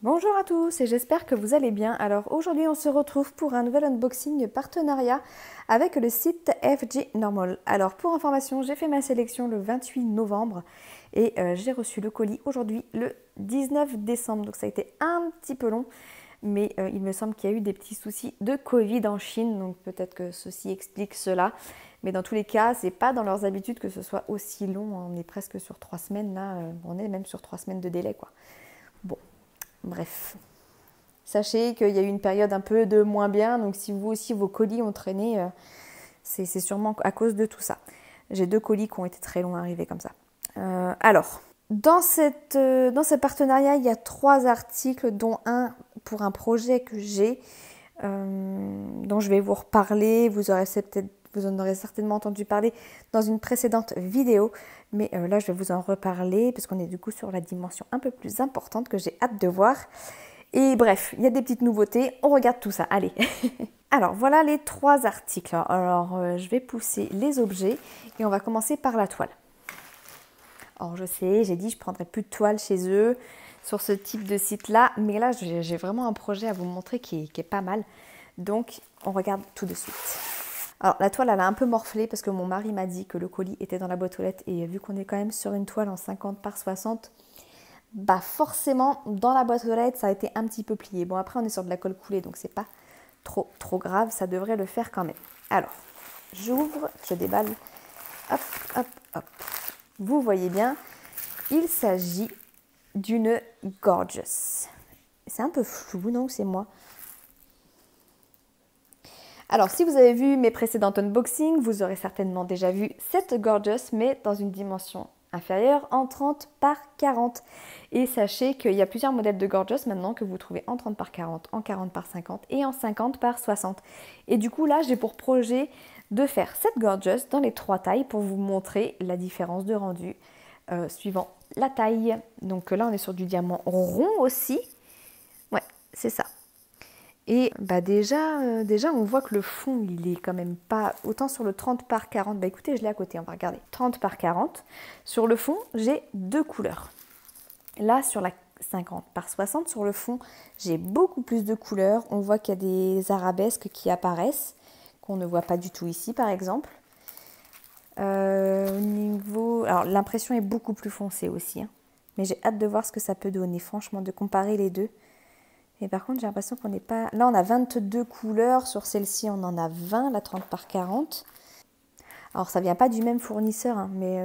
Bonjour à tous et j'espère que vous allez bien. Alors aujourd'hui on se retrouve pour un nouvel unboxing partenariat avec le site FG Normal. Alors pour information, j'ai fait ma sélection le 28 novembre et j'ai reçu le colis aujourd'hui le 19 décembre. Donc ça a été un petit peu long, mais il me semble qu'il y a eu des petits soucis de Covid en Chine, donc peut-être que ceci explique cela. Mais dans tous les cas, c'est pas dans leurs habitudes que ce soit aussi long. On est presque sur 3 semaines là, on est même sur 3 semaines de délai quoi. Bon. Bref, sachez qu'il y a eu une période un peu de moins bien, donc si vous aussi vos colis ont traîné, c'est sûrement à cause de tout ça. J'ai 2 colis qui ont été très longs à arriver comme ça. Alors, dans ce partenariat, il y a 3 articles, dont un pour un projet que j'ai, dont je vais vous reparler. Vous en aurez certainement entendu parler dans une précédente vidéo, mais là je vais vous en reparler parce qu'on est du coup sur la dimension un peu plus importante que j'ai hâte de voir. Et bref, il y a des petites nouveautés, on regarde tout ça, allez. Alors voilà les 3 articles. Alors je vais pousser les objets et on va commencer par la toile. Alors je sais, j'ai dit je prendrai plus de toile chez eux sur ce type de site là, mais là j'ai vraiment un projet à vous montrer qui est pas mal, donc on regarde tout de suite. Alors la toile elle a un peu morflé parce que mon mari m'a dit que le colis était dans la boîte aux lettres et vu qu'on est quand même sur une toile en 50 par 60, bah forcément dans la boîte aux lettres ça a été un petit peu plié. Bon après on est sur de la colle coulée donc c'est pas trop grave, ça devrait le faire quand même. Alors j'ouvre, je déballe, hop hop hop. Vous voyez bien, il s'agit d'une Gorgeous. C'est un peu flou, non? C'est moi. Alors, si vous avez vu mes précédents unboxings, vous aurez certainement déjà vu cette Gorgeous, mais dans une dimension inférieure, en 30 par 40. Et sachez qu'il y a plusieurs modèles de Gorgeous maintenant que vous trouvez en 30 par 40, en 40 par 50 et en 50 par 60. Et du coup, là, j'ai pour projet de faire cette Gorgeous dans les 3 tailles pour vous montrer la différence de rendu suivant la taille. Donc là, on est sur du diamant rond aussi. Ouais, c'est ça. Et bah déjà, on voit que le fond, il est quand même pas... Autant sur le 30 par 40, bah écoutez, je l'ai à côté, on va regarder. 30 par 40. Sur le fond, j'ai 2 couleurs. Là, sur la 50 par 60, sur le fond, j'ai beaucoup plus de couleurs. On voit qu'il y a des arabesques qui apparaissent, qu'on ne voit pas du tout ici, par exemple. Au niveau... Alors, l'impression est beaucoup plus foncée aussi, hein. Mais j'ai hâte de voir ce que ça peut donner, franchement, de comparer les deux. Et par contre, j'ai l'impression qu'on n'est pas... Là, on a 22 couleurs. Sur celle-ci, on en a 20, la 30 par 40. Alors, ça vient pas du même fournisseur, hein, mais...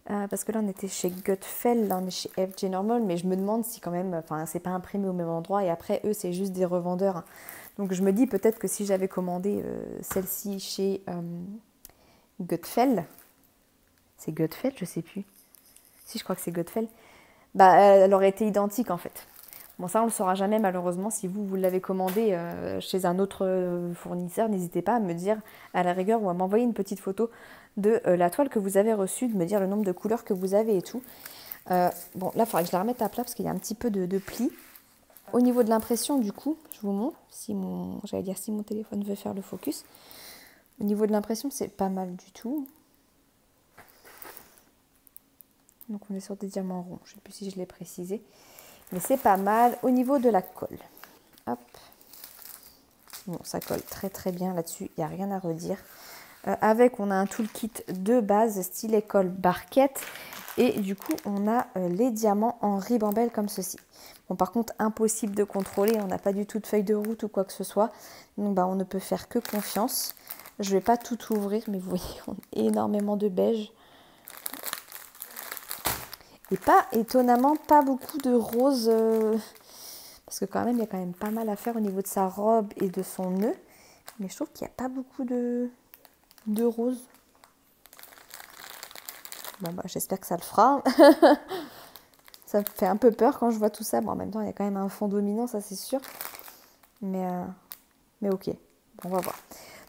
parce que là, on était chez Gutfeld, là, on est chez FG Normal. Mais je me demande si quand même... Enfin, c'est pas imprimé au même endroit. Et après, eux, c'est juste des revendeurs, hein. Donc, je me dis peut-être que si j'avais commandé celle-ci chez Gutfeld... C'est Gutfeld, je sais plus. Si, je crois que c'est Gutfeld. Bah, elle aurait été identique, en fait. Bon, ça, on ne le saura jamais, malheureusement. Si vous l'avez commandé chez un autre fournisseur, n'hésitez pas à me dire, à la rigueur, ou à m'envoyer une petite photo de la toile que vous avez reçue, de me dire le nombre de couleurs que vous avez et tout. Bon, là, il faudrait que je la remette à plat parce qu'il y a un petit peu de plis. Au niveau de l'impression, du coup, je vous montre, si mon téléphone veut faire le focus. Au niveau de l'impression, c'est pas mal du tout. Donc, on est sur des diamants ronds. Je ne sais plus si je l'ai précisé. Mais c'est pas mal. Au niveau de la colle, hop, bon, ça colle très bien là-dessus, il n'y a rien à redire. Avec, on a un toolkit de base, stylet colle barquette. Et du coup, on a les diamants en ribambelle comme ceci. Bon, par contre, impossible de contrôler, on n'a pas du tout de feuille de route ou quoi que ce soit. Donc, bah, on ne peut faire que confiance. Je ne vais pas tout ouvrir, mais vous voyez, on a énormément de beige. Et pas étonnamment, pas beaucoup de rose, parce que quand même, il y a quand même pas mal à faire au niveau de sa robe et de son nœud. Mais je trouve qu'il n'y a pas beaucoup de rose. Bon, bah, j'espère que ça le fera. Ça me fait un peu peur quand je vois tout ça. Bon, en même temps, il y a quand même un fond dominant, ça c'est sûr. Mais ok, bon, on va voir.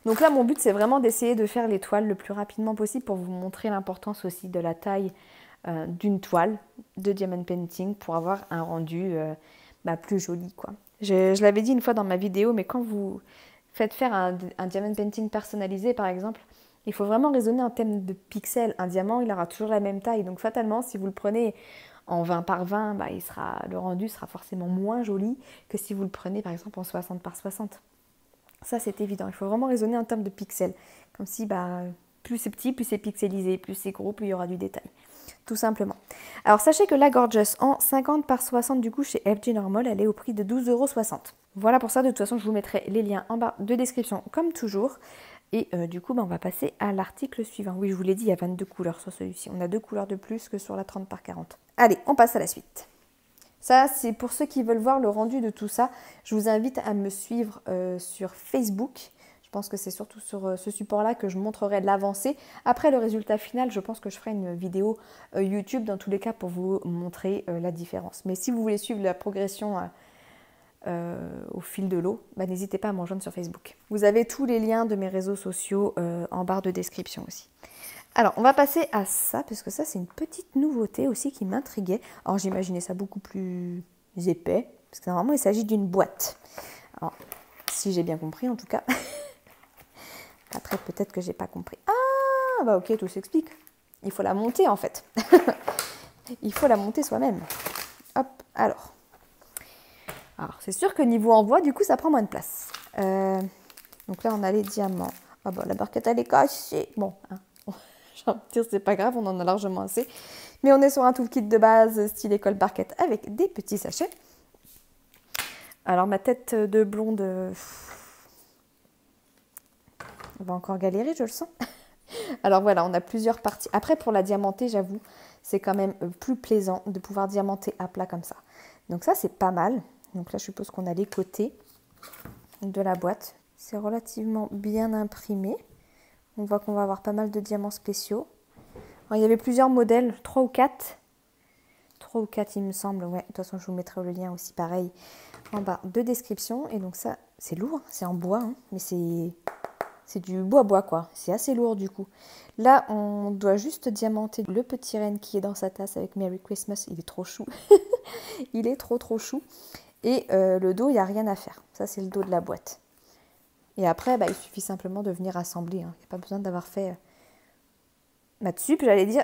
Donc là, mon but, c'est vraiment d'essayer de faire les toiles le plus rapidement possible pour vous montrer l'importance aussi de la taille d'une toile de diamond painting pour avoir un rendu plus joli, quoi. Je l'avais dit une fois dans ma vidéo, mais quand vous faites faire un diamond painting personnalisé, par exemple, il faut vraiment raisonner en termes de pixels. Un diamant, il aura toujours la même taille. Donc fatalement, si vous le prenez en 20 par 20, bah, le rendu sera forcément moins joli que si vous le prenez par exemple en 60 par 60. Ça c'est évident, il faut vraiment raisonner en termes de pixels. Comme si bah, plus c'est petit, plus c'est pixelisé, plus c'est gros, plus il y aura du détail. Tout simplement. Alors sachez que la Gorgeous en 50 par 60 du coup chez FG Normal, elle est au prix de 12,60 €. Voilà pour ça, de toute façon je vous mettrai les liens en barre de description comme toujours. Et du coup, bah, on va passer à l'article suivant. Oui, je vous l'ai dit, il y a 22 couleurs sur celui-ci. On a 2 couleurs de plus que sur la 30 par 40. Allez, on passe à la suite. Ça, c'est pour ceux qui veulent voir le rendu de tout ça. Je vous invite à me suivre sur Facebook. Je pense que c'est surtout sur ce support-là que je montrerai l'avancée. Après le résultat final, je pense que je ferai une vidéo YouTube dans tous les cas pour vous montrer la différence. Mais si vous voulez suivre la progression au fil de l'eau, bah, n'hésitez pas à me rejoindre sur Facebook. Vous avez tous les liens de mes réseaux sociaux en barre de description aussi. Alors, on va passer à ça, parce que ça, c'est une petite nouveauté aussi qui m'intriguait. Alors, j'imaginais ça beaucoup plus épais, parce que normalement, il s'agit d'une boîte. Alors, si j'ai bien compris, en tout cas. Après, peut-être que j'ai pas compris. Ah, bah ok, tout s'explique. Il faut la monter, en fait. Il faut la monter soi-même. Hop, alors. Alors, c'est sûr que niveau envoi, du coup, ça prend moins de place. Donc là, on a les diamants. Ah bah, la barquette, elle est cachée. Bon, hein. J'ai envie de dire, c'est pas grave, on en a largement assez. Mais on est sur un toolkit de base, style école barquette, avec des petits sachets. Alors, ma tête de blonde... on va encore galérer, je le sens. Alors voilà, on a plusieurs parties. Après, pour la diamanter, j'avoue, c'est quand même plus plaisant de pouvoir diamanter à plat comme ça. Donc ça, c'est pas mal. Donc là, je suppose qu'on a les côtés de la boîte. C'est relativement bien imprimé. On voit qu'on va avoir pas mal de diamants spéciaux. Alors, il y avait plusieurs modèles, 3 ou 4. 3 ou 4, il me semble. Ouais, de toute façon, je vous mettrai le lien aussi, pareil, en bas de description. Et donc ça, c'est lourd, c'est en bois, hein, mais c'est du bois-bois, quoi. C'est assez lourd, du coup. Là, on doit juste diamanter le petit renne qui est dans sa tasse avec Merry Christmas. Il est trop chou. Il est trop chou. Et le dos, il n'y a rien à faire. Ça, c'est le dos de la boîte. Et après, bah, il suffit simplement de venir assembler. Hein. Il n'y a pas besoin d'avoir fait maths sup, j'allais dire,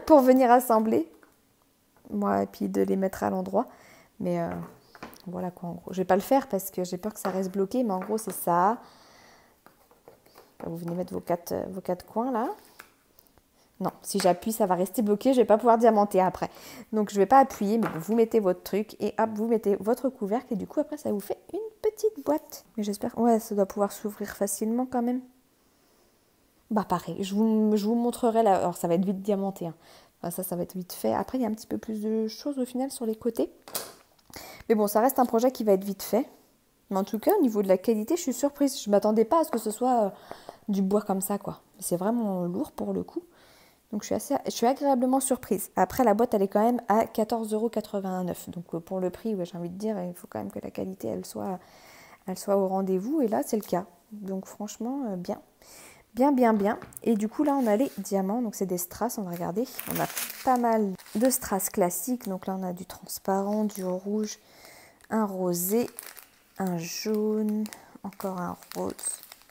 pour venir assembler. Moi, et puis de les mettre à l'endroit. Mais voilà quoi, en gros. Je ne vais pas le faire parce que j'ai peur que ça reste bloqué. Mais en gros, c'est ça. Vous venez mettre vos quatre coins là. Non, si j'appuie, ça va rester bloqué. Je ne vais pas pouvoir diamanter après. Donc, je ne vais pas appuyer, mais vous mettez votre truc et hop, vous mettez votre couvercle. Et du coup, après, ça vous fait une petite boîte. Mais j'espère... Ouais, ça doit pouvoir s'ouvrir facilement quand même. Bah, pareil. Je vous montrerai là. Alors, ça va être vite diamanté. Hein. Enfin, ça va être vite fait. Après, il y a un petit peu plus de choses au final sur les côtés. Mais bon, ça reste un projet qui va être vite fait. Mais en tout cas, au niveau de la qualité, je suis surprise. Je ne m'attendais pas à ce que ce soit du bois comme ça, quoi. C'est vraiment lourd pour le coup. Donc, je suis agréablement surprise. Après, la boîte, elle est quand même à 14,89 €. Donc, pour le prix, ouais, j'ai envie de dire, il faut quand même que la qualité, elle soit au rendez-vous. Et là, c'est le cas. Donc, franchement, bien. Bien. Et du coup, là, on a les diamants. Donc, c'est des strass. On va regarder. On a pas mal de strass classiques. Donc, là, on a du transparent, du rouge, un rosé, un jaune, encore un rose,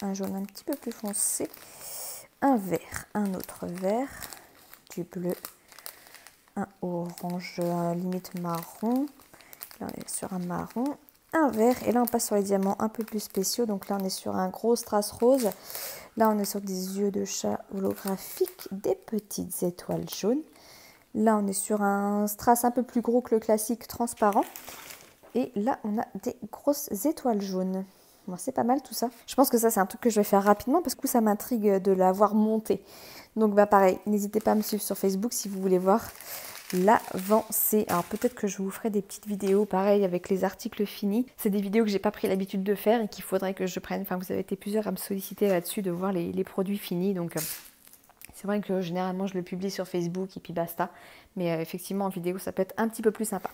un jaune un petit peu plus foncé, un vert, un autre vert, du bleu, un orange limite marron, là on est sur un marron, un vert, et là on passe sur les diamants un peu plus spéciaux, donc là on est sur un gros strass rose, là on est sur des yeux de chat holographiques, des petites étoiles jaunes, là on est sur un strass un peu plus gros que le classique transparent, et là, on a des grosses étoiles jaunes. Bon, c'est pas mal tout ça. Je pense que ça, c'est un truc que je vais faire rapidement parce que ça m'intrigue de l'avoir monté. Donc, bah pareil, n'hésitez pas à me suivre sur Facebook si vous voulez voir l'avancée. Alors, peut-être que je vous ferai des petites vidéos, pareil, avec les articles finis. C'est des vidéos que j'ai pas pris l'habitude de faire et qu'il faudrait que je prenne. Enfin, vous avez été plusieurs à me solliciter là-dessus de voir les produits finis. Donc, c'est vrai que généralement, je le publie sur Facebook et puis basta. Mais effectivement, en vidéo, ça peut être un petit peu plus sympa.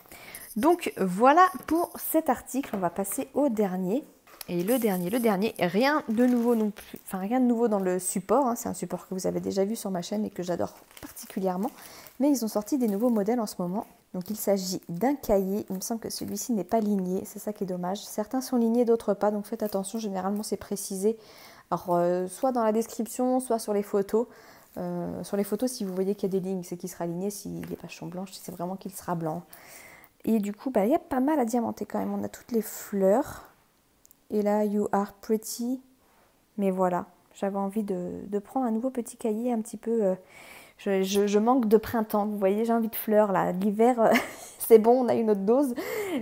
Donc, voilà pour cet article. On va passer au dernier. Et le dernier, rien de nouveau non plus. Enfin, rien de nouveau dans le support. Hein. C'est un support que vous avez déjà vu sur ma chaîne et que j'adore particulièrement. Mais ils ont sorti des nouveaux modèles en ce moment. Donc, il s'agit d'un cahier. Il me semble que celui-ci n'est pas ligné. C'est ça qui est dommage. Certains sont lignés, d'autres pas. Donc, faites attention. Généralement, c'est précisé. Alors, soit dans la description, soit sur les photos. Sur les photos, si vous voyez qu'il y a des lignes, c'est qu'il sera aligné. S'il n'est pas champ blanche, c'est vraiment qu'il sera blanc. Et du coup, il y a pas mal à diamanter quand même. On a toutes les fleurs. Et là, you are pretty. Mais voilà, j'avais envie de prendre un nouveau petit cahier un petit peu... je manque de printemps, vous voyez, j'ai envie de fleurs là. L'hiver, c'est bon, on a eu notre dose.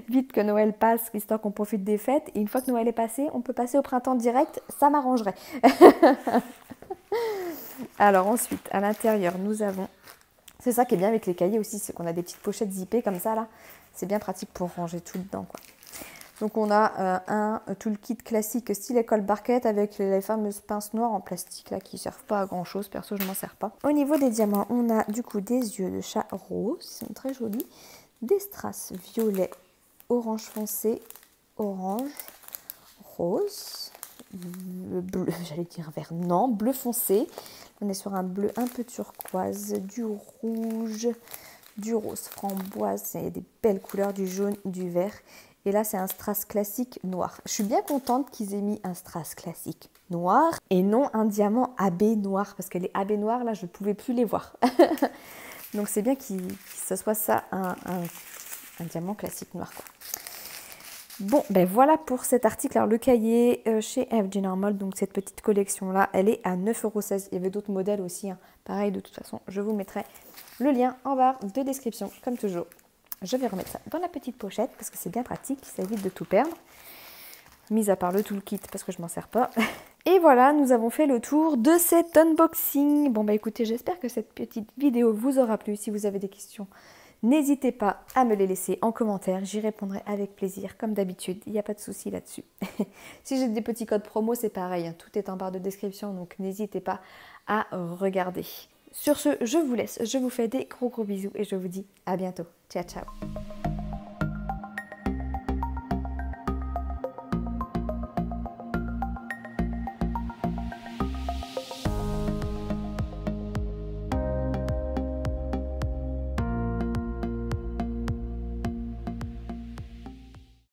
Vite que Noël passe, histoire qu'on profite des fêtes. Et une fois que Noël est passé, on peut passer au printemps direct, ça m'arrangerait. Alors ensuite, à l'intérieur, nous avons... C'est ça qui est bien avec les cahiers aussi, c'est qu'on a des petites pochettes zippées comme ça là. C'est bien pratique pour ranger tout dedans, quoi. Donc on a un toolkit classique style école barquette avec les fameuses pinces noires en plastique là qui ne servent pas à grand chose. Perso, je m'en sers pas. Au niveau des diamants, on a du coup des yeux de chat rose, c'est très joli. Des strass violet, orange foncé, orange, rose, bleu, j'allais dire vert, non, bleu foncé. On est sur un bleu un peu turquoise, du rouge, du rose framboise, il y a des belles couleurs, du jaune, du vert. Et là, c'est un strass classique noir. Je suis bien contente qu'ils aient mis un strass classique noir et non un diamant AB noir. Parce que les AB noirs, là, je ne pouvais plus les voir. Donc, c'est bien que ce soit ça, un diamant classique noir, quoi. Bon, ben voilà pour cet article. Alors, le cahier chez FG Normal, donc cette petite collection-là, elle est à 9,16 €. Il y avait d'autres modèles aussi, hein. Pareil, de toute façon, je vous mettrai le lien en barre de description, comme toujours. Je vais remettre ça dans la petite pochette parce que c'est bien pratique, ça évite de tout perdre. Mis à part le toolkit parce que je m'en sers pas. Et voilà, nous avons fait le tour de cet unboxing. Bon bah écoutez, j'espère que cette petite vidéo vous aura plu. Si vous avez des questions, n'hésitez pas à me les laisser en commentaire. J'y répondrai avec plaisir, comme d'habitude. Il n'y a pas de souci là-dessus. Si j'ai des petits codes promo, c'est pareil, hein. Tout est en barre de description, donc n'hésitez pas à regarder. Sur ce, je vous laisse. Je vous fais des gros bisous et je vous dis à bientôt. Ciao, ciao.